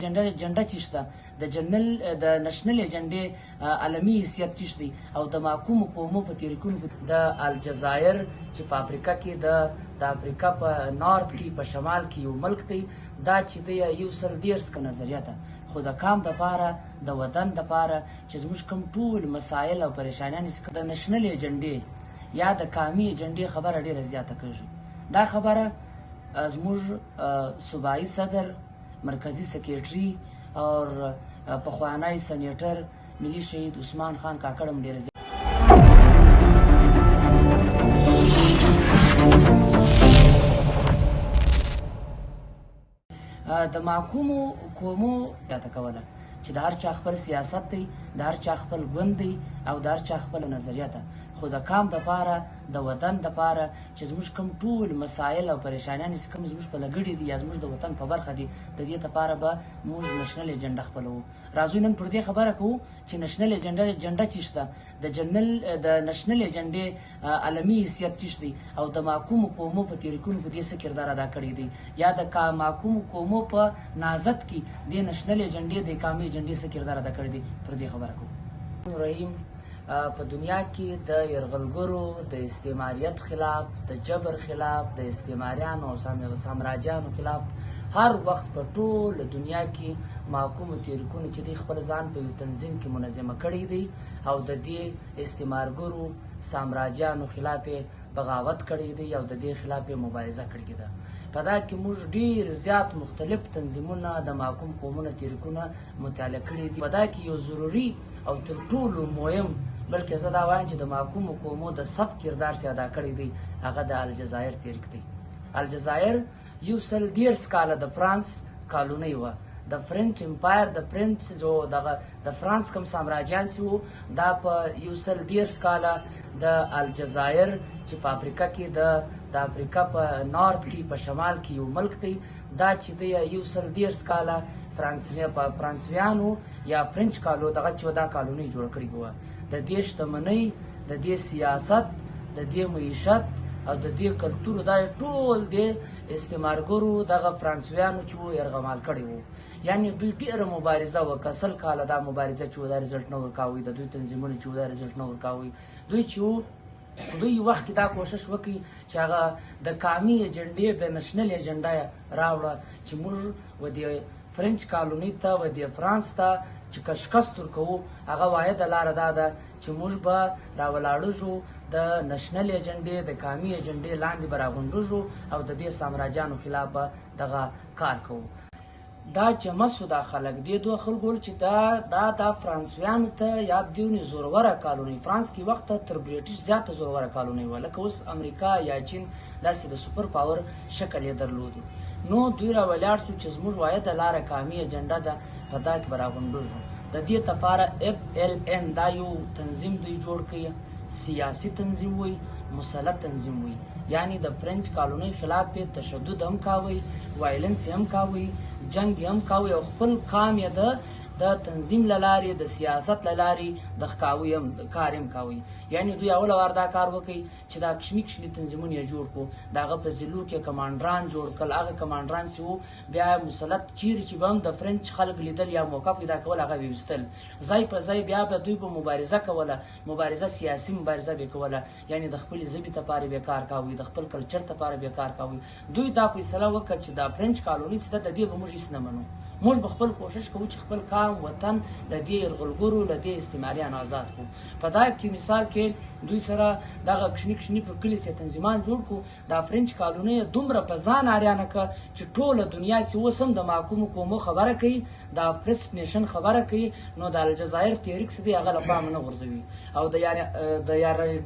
جنډه چې شته د نشنل ایجنډې عالمي حیثیت چې دی او د محکومو قومو په تحریکونو د الجزایر چې په افریقا کې د افریقا په نارت کې په شمال کې یو ملک دی دا چې دی یو سل دیرس که نظریه ده خو د کام دپاره د وطن دپاره چې زموږ کوم ټول مسایل او پریشانیان د نشنل ایجنډې یا د کامي ایجنډې خبره ډېره زیاته کېږي. دا خبره زموږ صوبایي صدر مرکزی سیکریټري اور پخوانی سینیټر ملي شهید عثمان خان کاکړ هم ډېره د محکومو قومو زیاته کوله چې د هر چا خپل سیاست دی، د هر چا خپل ګوند دی او د هر چا خپل نظریه ده، خو د کام دپاره د وطن دپاره چې زموږ کوم ټول مسایل او پریشانیان چې کوم زموږ په لګړې دي یا زموږ د وطن په برخه دي د دې دپاره به موږ نشنل ایجنډه خپلوو. راځئ نن پر دې خبره کوو چې نشنل ایجنډه چې شته د نشنل ایجنډې عالمي حیثیت چې دی او د محکومو قومو په تحریکونو په دې څه کردار ادا کړی دی یا د محکومو قومو په نازت کې د نشنل ایجنډې د کامي ایجنډې څه کردار ادا کړی دی پر دې خبره کوو. رحیم په دنیا کې د یرغلګرو د استعماریت خلاف، د جبر خلاف، د استعماریانو او سامراجیانو خلاف هر وخت په ټول دنیا کې محکومو تحریکونو چې دی خپل ځان په یو تنظیم کې منظمه کړی دی او د دې استعمارګرو سامراجیانو خلاف بغاوت کړی دی او د دې خلاف مبارزه کړې ده. په دا کې موږ ډېر زیات مختلف تنظیمونه د محکوم قومونو تحریکونه مطالعه کړي دي. په دا کې یو ضروري او تر ټولو مهم بلکې زه دا وایم چې د محکومو قومو د صف کردار چې ادا کړی دی هغه د الجزایر تحریک دی. الجزایر یو سل دیرس کاله د فرانس کالونۍ وه. د فرنچ امپایر د فرانس کوم سامراجیان چې وو دا په یو سل دیرس کاله د الجزایر چې په افریقا کې د افریقا په نارت کې په شمال کې یو ملک دی دا چې دی یو سل دیرس کاله فرانسویانو یا فرنچ کالو دغه چې دا کالونۍ جوړه کړې وه. د دې شتمنۍ، د دې سیاست، د دې معیشت او د دې کلتور دا ټول د استعمارګرو دغه فرانسویانو چې وو یرغمال کړی وو. یعنې دوی ډېره مبارزه وکړه، سل کاله دا مبارزه چې دا رزلټ نه ورکاوی، د دوی تنظیمونه چې دا رزلټ نه ورکاوی. دوی چې وو دوی وخت کې دا کوشش وکړي چې هغه د کامي ایجنډې د نشنل ایجنډه راوړه چې موږ و د فرنچ کالونۍ ته و د فرانس ته چې کشکست ورکوو هغه واحده لاره دا ده چې موږ به راولاړېږو د نشنل ایجنډې د کامي ایجنډې لاندې به راغونډېږو او د دې سامراجانو خلاف به دغه کار کوو. دا جمع سو دا خلک دې دوه خلکو چې دا فرانسویانو ته یا دیونې زوروره کالونۍ فرانس کې وخت تر بریټیش زیاته زوروره کالونۍ وه لکه اوس امریکا یا چین داسې د سوپر پاور شکل یې درلودو. نو دوی راولاړ شو چې زموږ واحده لاره کامي ایجنډه ده په دا کې به راغونډېږو. د دې دپاره FLN دا یو تنظیم دوی جوړ کړي، سیاسي تنظیم وي، مسلط تنظیم وي. یعنی د فرنچ کالونۍ خلاف یې تشدد هم کاوی، وایلنس هم کاوی، جنگ هم کاوی او خپل کام یې د تنظیم له لارې د سیاست له لارې د ښکاوي هم کار هم کاوی. یعنې دوی اوله وار دا کار وکړي چې دا کشمي تنظیمونه یې جوړ کړو، د هغه په ضلعو کې کمانډران جوړ کړل. هغه کمانډران چې وو بیا مسلط چیرې چې به هم د فرنچ خلک لیدل یا موقع پیدا کول هغه به ویستل ځای په ځای. بیا به دوی به مبارزه کوله، مبارزه سیاسي مبارزه به کوله، یعنې د خپلې ژبې دپاره به کار کاوی، د خپل کلچر دپاره به کار کاوی. دوی دا فیصله وکړه چې دا فرنچ کالونۍ چې ده د دې به موږ هېڅ نه منو، موږ به خپل کوشش کوو چې خپل کام وطن له دې یرغلګرو له دې استعماریانو آزاد کړو. په دا کې مثال کې دوی سره دغه کشني پر کلي سي تنظیمان جوړ کړو. دا فرنچ کالونۍ دومره په ځان اریانه کړه چې ټوله دنیا چې اوس هم د محکومو قومو خبره کوي، دا پرس نیشن خبره کوي، نو د الجزایر تحریک چې دی هغه له پامه نه غورځوي. او د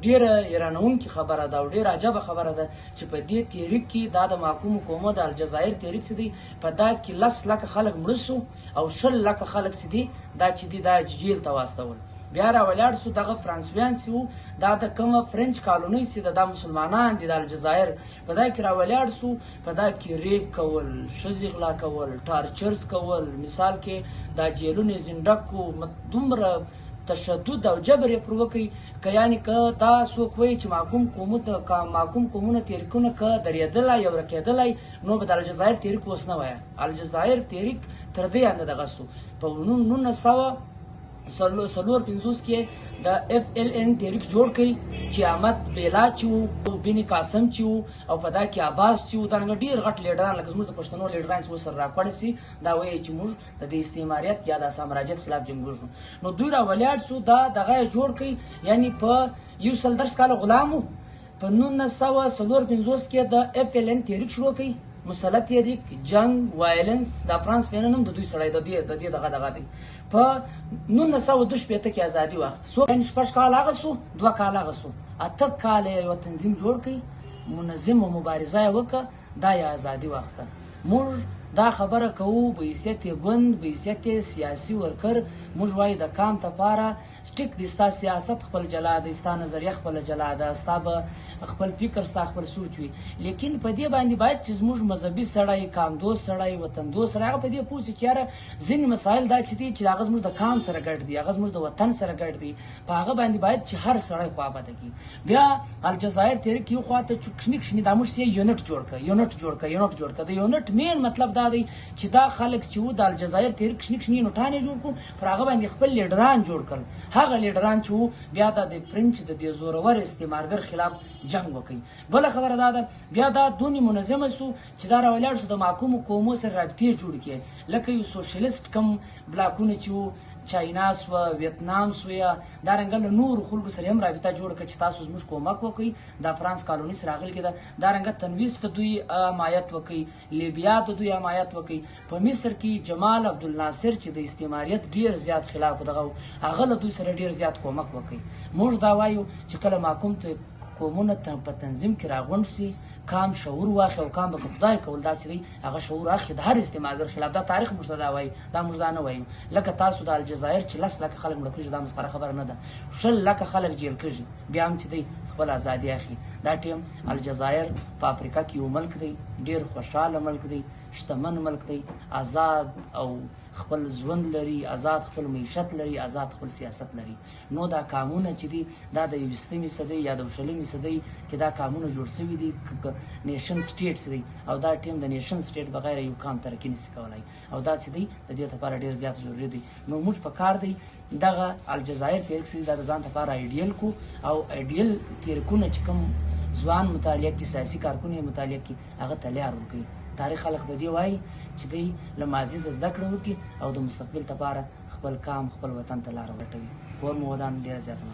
ډېره حیرانوونکې خبره ده او ډېره عجبه خبره ده چې په دې تحریک کې دا د محکومو قومو د الجزایر تحریک چې دی په دا کې 10 لکه خلک مړه سو او 20 لکه خلک چې دی دا جیل ته واستول. بیا راولاړ سو دغه فرانسویان چې وو دا د کومه فرنچ کالونۍ چې دا مسلمانان دي د الجزایر په دا کې راولاړ سو. په دا کې ریپ کول، ښځې غلا کول، ټارچرز کول، مثال کې دا جیلونه زندک کو دومره تشدد او جبر یې پر وکړي که یعنې که دا څوک وایي چې محکوم قومونه تحریکونه که درېدلی او رکېدلی نو به د الجزایر تحریک اوس نه وایه. الجزایر تحریک تر دې انده دغه سو په 1954 کې د FLN تحریک جوړ کړي چې احمد بیلا چې وو، بن قاسم چې وو او په دا کې عباس چې وو، دارنګه ډېر غټ لیډران لکه زموږ د پښتنو لیډران چې ورسره راکوړ سي دا وایي چې موږ د دې استعماریت یا د سامراجیت خلاف جنګېږو. نو دوی راولاړ سو دا دغه یې جوړ کړي یعنې په 110 کاله غلام وو. په 1954 کې د FLN تحریک شروع کړي، مسلح تحریک، جنگ، وایلنس. دا فرانس فینن هم د دوی سړی د دې دغه دی. په 1962 کې ازادي واخیسته. څو یعنې 6 کاله هغه سو، 2 کاله هغه سو، 8 کاله یو تنظیم جوړ کړي، منظمه مبارزه یې وکړه، دا یې ازادي واخیسته. موږ دا خبره کوو به حیثیت ګوند، به حیثیت سیاسي ورکر. موږ وایو د کام دپاره ټیک دی، ستا سیاست خپل جلا دی، ستا نظریه خپله جلا ده، ستا به خپل فکر، ستا خپل سوچ وي، لیکن په دې باندې باید چې زموږ مذهبي سړی، کامدوست سړی، وطندوست سړی هغه په دې پوه سي چې یاره ځینې مسایل دا چې دي چې هغه زموږ د کام سره ګډ دي، هغه زموږ د وطن سره ګډ دي، په هغه باندې باید چې هر سړی خوابده کړي. بیا الجزایر تحریک یو خواته کښني دا موږ یې یونټ جوړ کړه. د یونټ مین مطلب دا دی چې دا خلک چې وو د الجزایر تحریک کښني نوټانې جوړ کړو، پر هغه باندې خپل لیډران جوړ کړل. هغه لیډران چې وو بیا د فرنچ د دې زورور استعمارګر خلاف جنګ وکړي. بله خبره دا ده بیا دا دونې منظمه سو چې دا راولاړ سو د محکومو قومو سره رابطې جوړې کړي، لکه یو سوشلیست کم بلاکونه چې وو، چاینا سوه، ویتنام سوه، دارنګه له نورو خلکو سره هم رابطه جوړه کړه چې تاسو زموږ کومک وکړئ. دا فرانس کالوني سره راغلې ده. دارنګه تنویس ته دوی حمایت وکړي، لیبیا ته دوی حمایت وکړي. په مصر کې جمال عبدالناصر چې د استعماریت ډېر زیات خلاف دغه هغه له دوی سره ډېر زیات کومک وکړي. موږ دا وایو چې کله محکوم قومونه په تنظیم کې راغونډ سي، کام شعور واخلي او کام به خدای کول داسې دی هغه شعور اخلي د هر استعمارګر خلاف. دا تاریخ موږ ته دا وایي، دا موږ دا نه وایو. لکه تاسو د الجزایر چې 10 لکه خلک مړه کړي، دا مسخره خبره نه ده. 20 لکه خلک جیل کېږي، بیا هم چې دی خپل ازادي اخلي. دا ټیم الجزایر په افریقا کې یو ملک دی، ډېر خوشحاله ملک دی، شتمن ملک دی، آزاد او خپل ژوند لري، آزاد خپل معیشت لري، آزاد خپل سیاست لري. نو دا کامونه چې دي دا د 20مې صدۍ یا د 20مې صدۍ کې دا کامونه جوړ شوي دي، نیشن سټیټس دی، او دا ټیم د نیشن سټیټ بغیر یو کام ترقي نشي کولی، او دا چې دی د دې لپاره ډېر زیات ضروري دی. نو موږ په کار دی دغه الجزایر تحریک چې دا د ځان لپاره ایډیل کو، او ایډیل تحریکونه چې کوم ځوان مطالعه کوي، سیاسي کارکونه مطالعه کوي، هغه ته لار ورکوي. تاریخ خلک به دې وایي چې دوی له ماضي زده کړه وکړي او د مستقبل لپاره خپل کام، خپل وطن ته لاره ولټوي. کور مو ودان ډېره زیاته